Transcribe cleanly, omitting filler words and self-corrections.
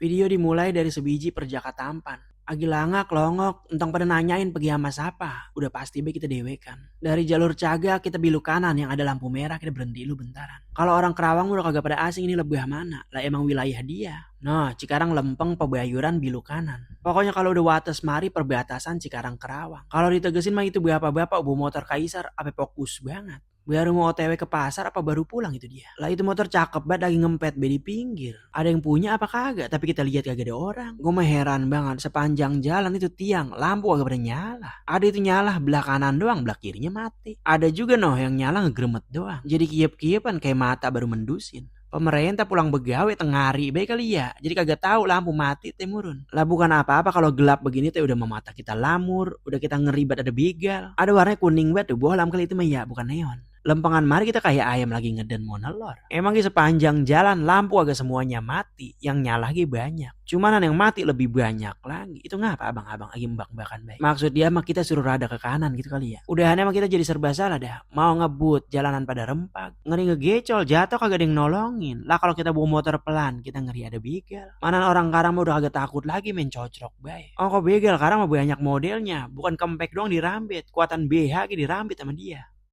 Video dimulai dari sebiji perjaka tampan. Agi langak, longok, entong pada nanyain pergi sama siapa. Udah pasti be kita dewekan. Dari jalur Caga kita belok kanan yang ada lampu merah kita berhenti dulu bentaran. Kalau orang Kerawang udah kagak pada asing ini lebih mana. Lah emang wilayah dia. Nah, Cikarang Lempeng Pebayuran belok kanan. Pokoknya kalau udah wates mari perbatasan Cikarang Kerawang. Kalau ditegesin mah itu bapak-bapak bawa motor kaisar apa fokus banget. Baru mau OTW ke pasar apa baru pulang itu dia. Lah itu motor cakep banget lagi ngempet be di pinggir. Ada yang punya apa kagak? Tapi kita lihat kagak ada orang. Gue mah heran banget sepanjang jalan itu tiang lampu kagak pada nyala. Ada itu nyala belah kanan doang, belah kirinya mati. Ada juga noh yang nyala ngegremet doang. Jadi kiep-kiepan kayak mata baru mendusin. Pemerintah pulang begawe tengah hari baik kali ya. Jadi kagak tahu lampu mati temurun. Lah bukan apa-apa kalau gelap begini teh udah memata kita lamur, udah kita ngeribat ada begal. Ada warnanya kuning banget tuh, bohlam kali itu mah ya, bukan neon. Lempengan mari kita kayak ayam lagi ngeden mau nelor. Emang di sepanjang jalan lampu agak semuanya mati, yang nyala lagi banyak. Cuman yang mati lebih banyak lagi. Itu ngapa abang-abang lagi mbak-mbakan baik. Maksud dia mah kita suruh rada ke kanan gitu kali ya. Udahannya mah kita jadi serba salah dah. Mau ngebut jalanan pada rempak. Ngeri ngegecol jatuh kagak ada yang nolongin. Lah kalau kita bawa motor pelan kita ngeri ada begal. Mana orang Karang mah udah kagak takut lagi main cocrok baik. Oh kok begal Karang mah banyak modelnya. Bukan kempek doang dirambit. Kuatan BH dirambit sama dia.